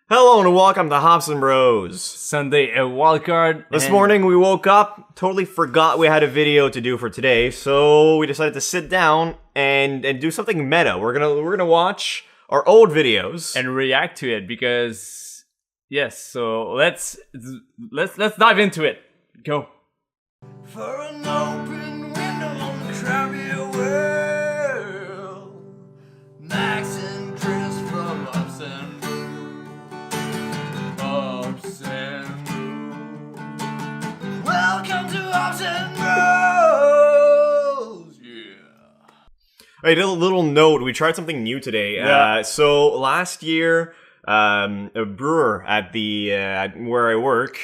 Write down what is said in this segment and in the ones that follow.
Hello and welcome to Hops and Bros. Sunday at Wildcard. This morning we woke up, totally forgot we had a video to do for today, so we decided to sit down and do something meta. We're gonna watch our old videos and react to it because yes. So let's dive into it. Go. For an open window on the crowded world, Max and Chris from Ups and Bros. Welcome to Ups and Bros. Yeah. I did a little note. We tried something new today. Yeah. So last year, a brewer at the where I work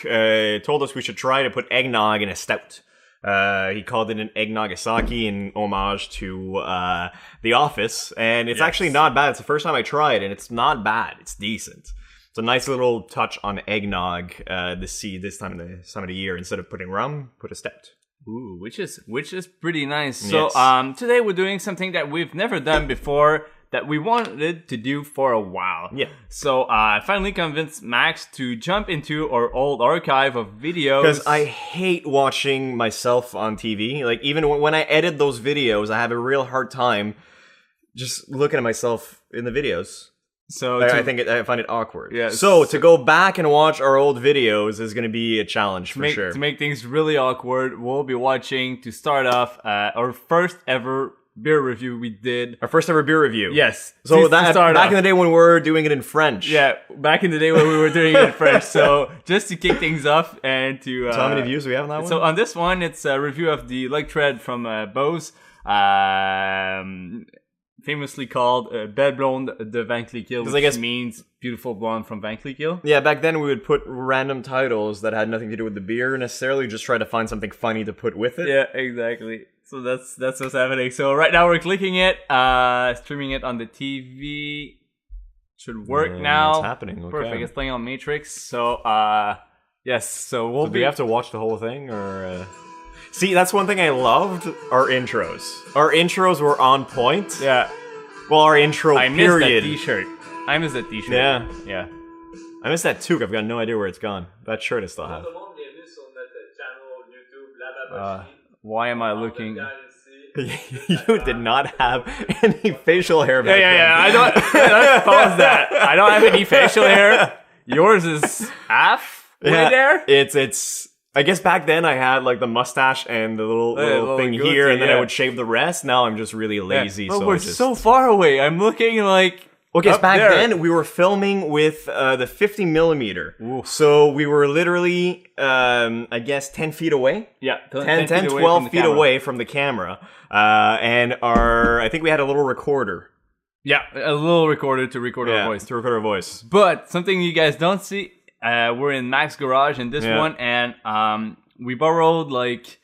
told us we should try to put eggnog in a stout. He called it an eggnogasaki in homage to The Office, and it's actually not bad. It's the first time I tried, and it's not bad. It's decent. It's a nice little touch on eggnog this time of the year. Instead of putting rum, put a stout. Ooh, which is pretty nice. Yes. So today we're doing something that we've never done before, that we wanted to do for a while. Yeah. So I finally convinced Max to jump into our old archive of videos. Because I hate watching myself on TV. Like, even when I edit those videos, I have a real hard time just looking at myself in the videos. So I find it awkward. Yeah, So to go back and watch our old videos is going to be a challenge for sure. To make things really awkward, we'll be watching, to start off, our first ever beer review we did. Our first ever beer review. Yes. So back back in the day when we were doing it in French. Yeah, back in the day when we were doing it in French. So just to kick things off and to... So how many views do we have on that one? So on this one, it's a review of the Lug Tread from Bose. Famously called Belle Blonde de Van Cleekill, which means beautiful blonde from Van Cleekill. Yeah, back then we would put random titles that had nothing to do with the beer necessarily, just try to find something funny to put with it. Yeah, exactly. So that's what's happening. So right now we're clicking it, streaming it on the TV. Should work now. It's happening. Okay. Perfect. It's playing on Matrix. So yes. So do we have to watch the whole thing, or? See, that's one thing I loved, our intros. Our intros were on point. Yeah. Well, our intro period. I missed that t-shirt. Yeah. Yeah. I missed that toque. I've got no idea where it's gone. That shirt I still have. Why am I looking? You did not have any facial hair back then. Yeah. Let's pause that. I don't have any facial hair. Yours is half way there. It's. I guess back then I had like the mustache and the little thing here, and then I would shave the rest. Now I'm just really lazy. But so we're so far away. I'm looking like... Okay, so back then we were filming with the 50 millimeter. Oof. So we were literally, I guess, 10 feet away. Yeah, 10, 12 feet away from the camera. And I think we had a little recorder. Yeah, a little recorder to record our voice. To record our voice. But something you guys don't see, we're in Mac's garage in this one, and we borrowed like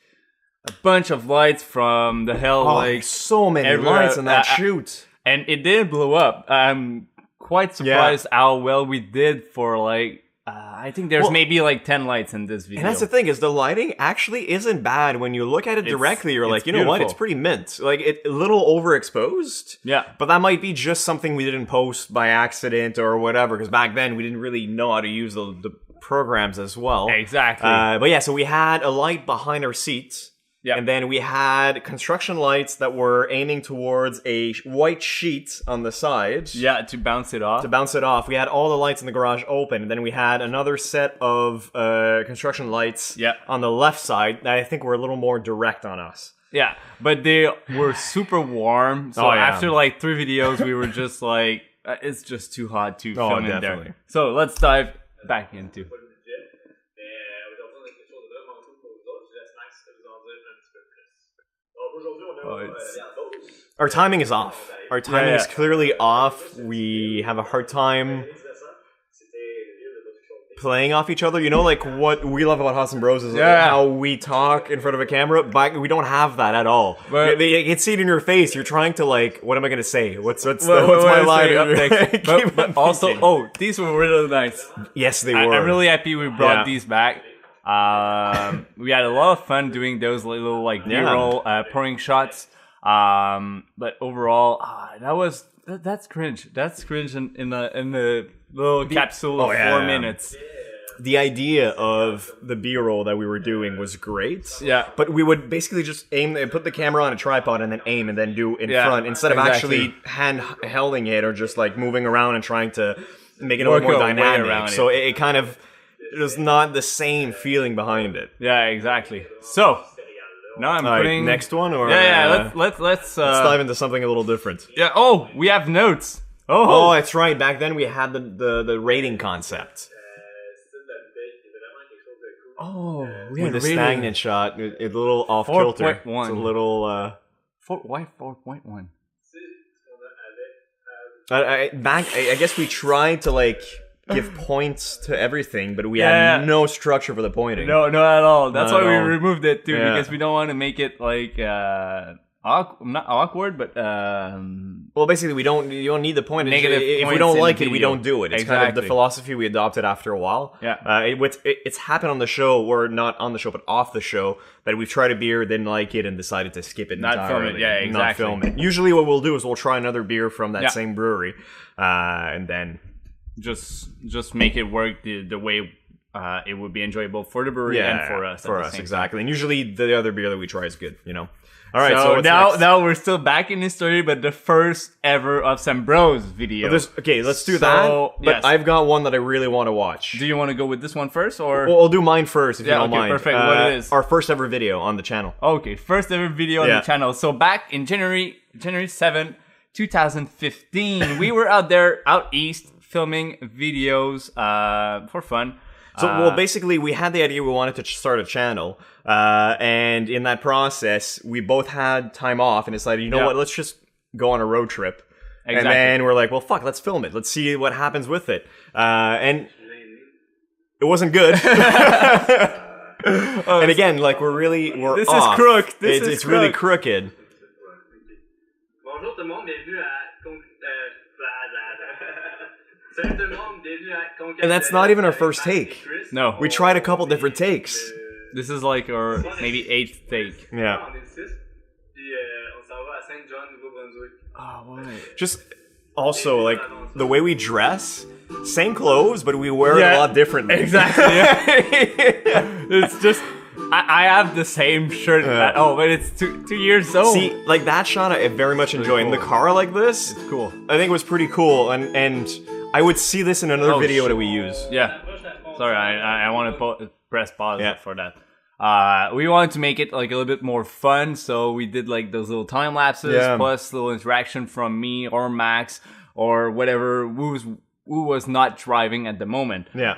a bunch of lights from the hell, like so many lights in that shoot. And it didn't blow up. I'm quite surprised how well we did for like, I think there's maybe like 10 lights in this video. And that's the thing, is the lighting actually isn't bad. When you look at it directly, you're like, you know what, it's pretty mint. Like, it a little overexposed. Yeah. But that might be just something we didn't post by accident or whatever, because back then we didn't really know how to use the programs as well. Exactly. But yeah, so we had a light behind our seats. Yeah. And then we had construction lights that were aiming towards a white sheet on the side. Yeah, to bounce it off. We had all the lights in the garage open, and then we had another set of construction lights on the left side that I think were a little more direct on us. Yeah, but they were super warm. So after like 3 videos, we were just like, it's just too hot to film in there. So let's dive back into. Our timing is off. Our timing is clearly off. We have a hard time playing off each other. You know, like what we love about Hops and Bros is how we talk in front of a camera, but we don't have that at all. But you can see it in your face. You're trying to like, what am I going to say? What's my line up next? but also, these were really nice. Yes, they were. I'm really happy we brought these back. We had a lot of fun doing those little like B-roll pouring shots. But overall, that's cringe. That's cringe in the little capsule of 4 minutes. The idea of the B-roll that we were doing was great. Yeah. But we would basically just aim, put the camera on a tripod and then aim and then do in front instead of actually hand-holding it or just like moving around and trying to make it a little more dynamic. So it kind of, it was not the same feeling behind it. Yeah, exactly. So, now I'm putting... Next one? Or, let's dive into something a little different. Yeah, oh, we have notes. Oh, that's right. Back then we had the rating concept. Oh, we had the stagnant shot, a little off kilter. 4.1. It's a little. Why 4.1? I guess we tried to like give points to everything, but we had no structure for the pointing. No, not at all. That's why we removed it too, because we don't want to make it like not awkward, but well, basically, you don't need the point. If we don't like it, we don't do it. It's kind of the philosophy we adopted after a while. Yeah, it's happened on the show, or not on the show, but off the show, that we've tried a beer, didn't like it, and decided to skip it entirely. Not film it. Yeah, exactly. Not film it. Usually, what we'll do is we'll try another beer from that same brewery, and then just make it work the way it would be enjoyable for the brewery and for us. For us, exactly. And usually, the other beer that we try is good. All right, so now we're still back in history, but the first ever of some Bros video. Okay, let's do that. But I've got one that I really want to watch. Do you want to go with this one first, or? Well, I'll do mine first if you don't mind. Perfect. What it is? Our first ever video on the channel. Okay, first ever video on the channel. So back in January 7, 2015, we were out east filming videos for fun. So, well, basically, we had the idea we wanted to start a channel, and in that process, we both had time off and decided, you know what, let's just go on a road trip. Exactly. And then we're like, well, fuck, let's film it. Let's see what happens with it. And it wasn't good. And again, like, we're this off. Is crook. It's really crooked. Bonjour tout le monde, bienvenue à And that's not even our first take. No. We tried a couple different takes. This is like our maybe 8th take. Yeah. Oh, why? Just also, like, the way we dress, same clothes, but we wear it a lot differently. Exactly. It's just... I have the same shirt, but it's two years old. See, like that shot I very much enjoy. In the car like this, it's cool. I think it was pretty cool, and I would see this in another video that we use. Yeah. Sorry, I want to press pause for that. We wanted to make it like a little bit more fun, so we did like those little time lapses plus little interaction from me or Max or whatever who was not driving at the moment. Yeah.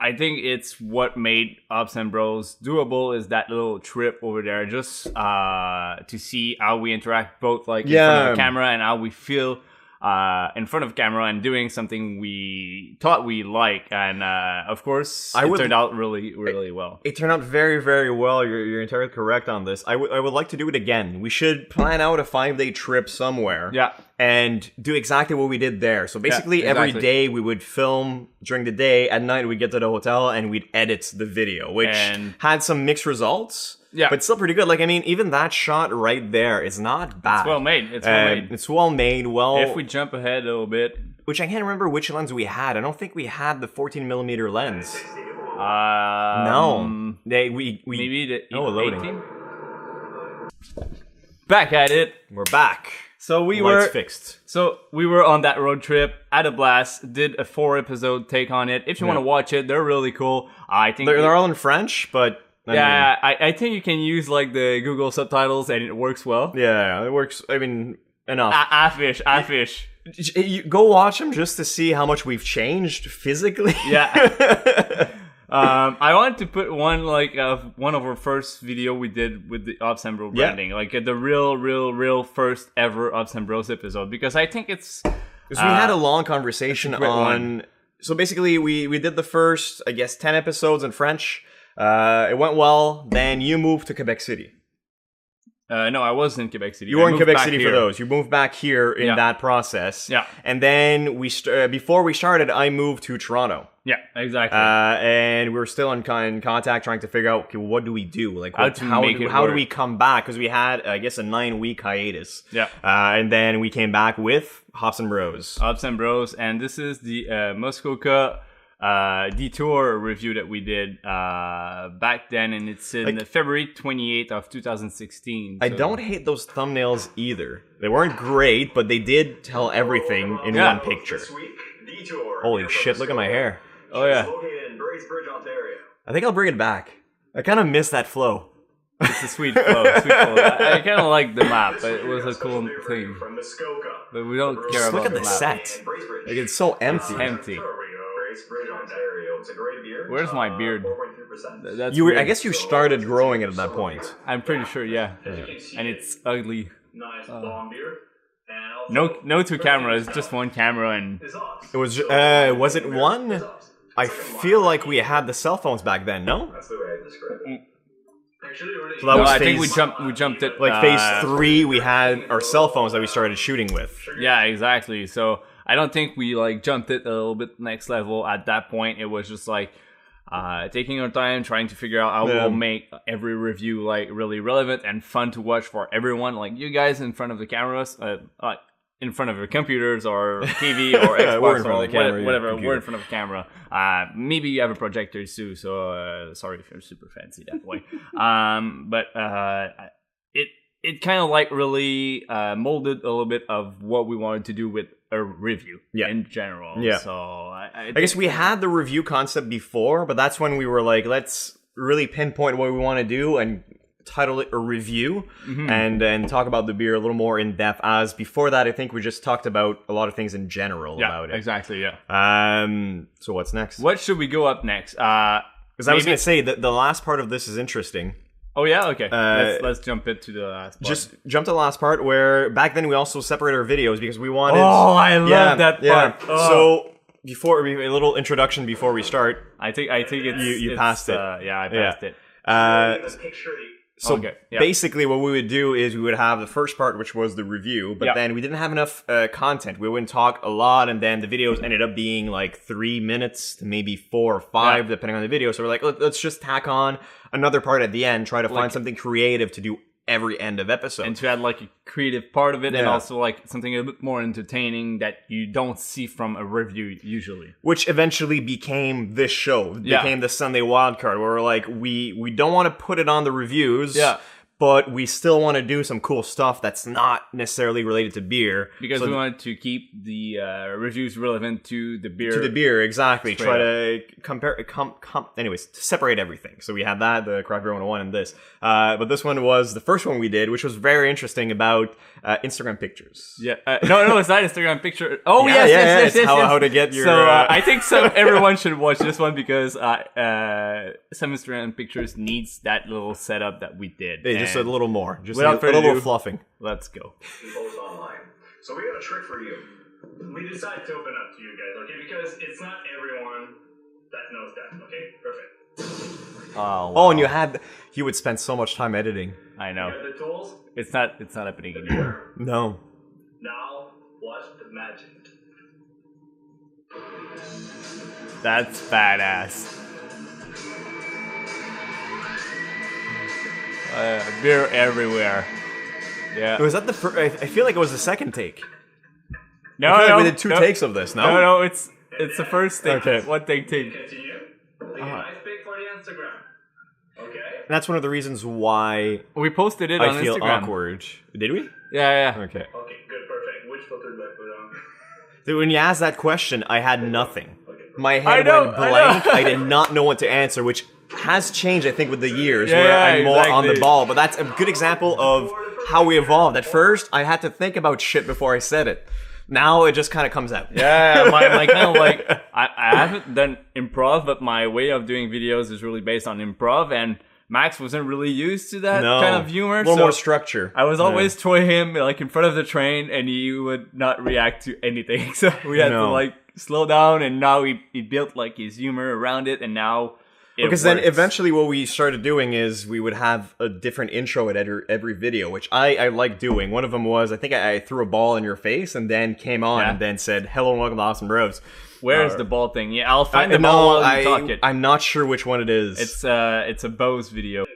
I think it's what made Ops and Bros doable is that little trip over there, just to see how we interact both like in front of the camera and how we feel in front of camera and doing something we thought we like, and of course it turned out really, really well. It turned out very, very well. You're entirely correct on this. I would like to do it again. We should plan out a 5-day trip somewhere. Yeah. And do exactly what we did there. So basically, every day we would film during the day. At night, we'd get to the hotel and we'd edit the video, which had some mixed results. Yeah. But still pretty good. Like, I mean, even that shot right there is not bad. It's well made. It's well made. If we jump ahead a little bit. Which I can't remember which lens we had. I don't think we had the 14mm lens. No. We maybe the loading. 18? Back at it. We're back. So we Lights fixed. So we were on that road trip, had a blast, did a 4-episode take on it. If you want to watch it, they're really cool. I think they're all in French, but I think you can use like the Google subtitles and it works well. Yeah, it works. I mean, enough. I fish. You go watch them just to see how much we've changed physically. Yeah. I wanted to put one of our first video we did with the Ops and Bro branding, like the real first ever Ops and Bros episode, because I think it's because we had a long conversation on. So basically, we did the first, I guess, 10 episodes in French. It went well. Then you moved to Quebec City. No, I was in Quebec City. You were in Quebec City for those. You moved back here in that process. Yeah. And then before we started, I moved to Toronto. Yeah, exactly. And we were still in contact, trying to figure out, okay, what do we do? Like, how do we come back? Because we had, I guess, a 9-week hiatus. Yeah. And then we came back with Hops and Bros. Hops and Bros. And this is the Muskoka detour review that we did back then, and it's in February 28th of 2016. So. I don't hate those thumbnails either. They weren't great, but they did tell everything in one picture. This week, detour. Holy shit, look at my hair. Oh yeah. Located in Bracebridge, Ontario. I think I'll bring it back. I kind of miss that flow. It's a sweet flow. I kind of like the map, but it was a cool thing. From Muskoka. But we don't care about Look at the the map. set. Like, it's so empty. It's empty. Bracebridge, Ontario. It's a great beer. Where's my beard? 4.3%. That's I weird. guess you started growing it at that point. I'm pretty sure, yeah. And it's ugly. Nice long beer. And also No two cameras, just one camera, and is off. It was it one? I feel like we had the cell phones back then, no? That's the way I describe it. Actually, So that no, was I think phase- we jumped it Like phase 3, we had our cell phones that we started shooting with. Yeah, exactly. So I don't think we like jumped it a little bit next level at that point. It was just like taking our time, trying to figure out how we'll make every review like really relevant and fun to watch for everyone. Like you guys in front of the cameras, in front of your computers or TV or Xbox we're in front or of the camera, whatever. computer. We're in front of the camera. Maybe you have a projector too. So sorry if you're super fancy that way. But it kind of like really molded a little bit of what we wanted to do with a review in general. Yeah. So I I guess we had the review concept before, but that's when we were like, let's really pinpoint what we want to do and title it a review and talk about the beer a little more in depth. As before that, I think we just talked about a lot of things in general about it. Exactly, yeah. So what's next? What should we go up next? Because I was going to say that the last part of this is interesting. Oh yeah, okay. Let's jump into the last part. Just jump to the last part where back then we also separated our videos because we wanted. Oh, I love that part. Oh. So before a little introduction before we start. I think it's you passed it. Yeah, I passed it. This picture. So yeah. basically what we would do is we would have the first part, which was the review, but then we didn't have enough content. We wouldn't talk a lot, and then the videos ended up being like 3 minutes to maybe 4 or 5, depending on the video. So we're like, let's just tack on another part at the end, try to find something creative to do every end of episode. And to add like a creative part of it and also like something a bit more entertaining that you don't see from a review usually. Which eventually became this show. It became the Sunday Wildcard, where we're like, we don't want to put it on the reviews, but we still want to do some cool stuff that's not necessarily related to beer. Because we wanted to keep the reviews relevant to the beer. To the beer, exactly. Try to compare, anyways, to separate everything. So we had that, the Craft Beer 101 and this. But this one was the first one we did, which was very interesting about Instagram pictures. Yeah. No, it's not Instagram picture. Oh, yes. How to get your... So I think everyone should watch this one because some Instagram pictures needs that little setup that we did. Just a little more. Just without a little ado, fluffing. Let's go. Post online. So we got a trick for you. We decided to open up to you guys, okay? Because it's not everyone that knows that, okay? Perfect. Oh, wow. Oh, and you would spend so much time editing. I know. You got the tools? It's not happening anymore. No. Now, watch the magic. That's badass. Beer everywhere. Yeah. Was that the first? I feel like it was the second take. No, we did two takes of this. No, it's the first take. Okay. One take. Continue. Like a nice pic for the Instagram. Okay? And that's one of the reasons why We posted it on I feel Instagram. awkward. Did we? Yeah. Okay. Okay, good, perfect. Which filter do I put on? So when you asked that question, I had nothing. My I head know, went blank. I did not know what to answer, which has changed, I think, with the years, where Yeah, I'm more on the exactly. ball. But that's a good example of how we evolved. At first, I had to think about shit before I said it. Now it just kind of comes out. Yeah, my kind of like I haven't done improv, but my way of doing videos is really based on improv, and Max wasn't really used to that kind of humor. A little so more structure. I was always throwing him like in front of the train, and he would not react to anything. So we had to like slow down, and now he built like his humor around it, and now Because then eventually what we started doing is we would have a different intro at every video, which I like doing. One of them was, I think I threw a ball in your face and then came on and then said, hello and welcome to Awesome Bros. Where's the ball thing? Yeah, I'll find the ball while you talk it. I'm not sure which one it is. It's a Bose video.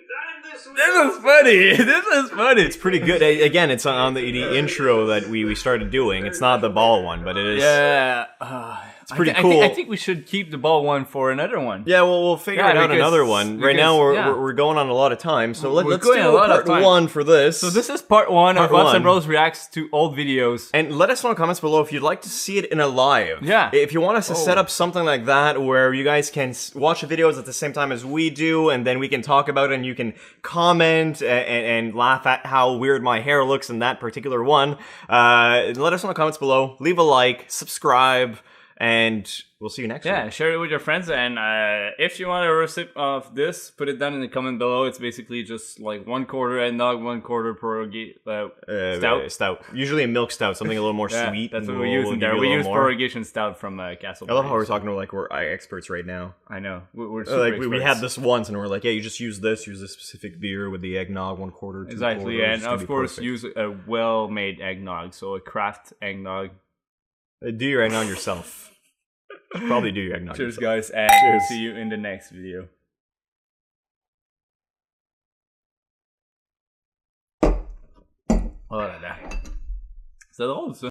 This is funny. This is funny. It's pretty good. Again, it's on the intro that we started doing. It's not the ball one, but it is. Yeah. It's pretty cool. I think we should keep the ball one for another one. Yeah, well, we'll figure out another one. Right now, we're going on a lot of time, so let's do part one for this. So this is part one of Awesome Bros reacts to old videos. And let us know in the comments below if you'd like to see it in a live. Yeah. If you want us to set up something like that where you guys can watch the videos at the same time as we do, and then we can talk about it, and you can comment and laugh at how weird my hair looks in that particular one. Let us know in the comments below. Leave a like, subscribe. And we'll see you next week. Yeah, share it with your friends. And if you want a recipe of this, put it down in the comment below. It's basically just like 1/4 eggnog, 1/4 pierogi stout. Usually a milk stout, something a little more sweet. That's what we use in there. We use prorogation stout from Castle. I love how we're talking to like we're experts right now. I know. We're super experts. We had this once and we're like, yeah, you just use this specific beer with the eggnog 1/4. Exactly, and of course use a well-made eggnog, so a craft eggnog. Do your eggnog yourself. Probably do your eggnog. Cheers, guys, and we'll see you in the next video. Oh là là. C'est drôle, ça.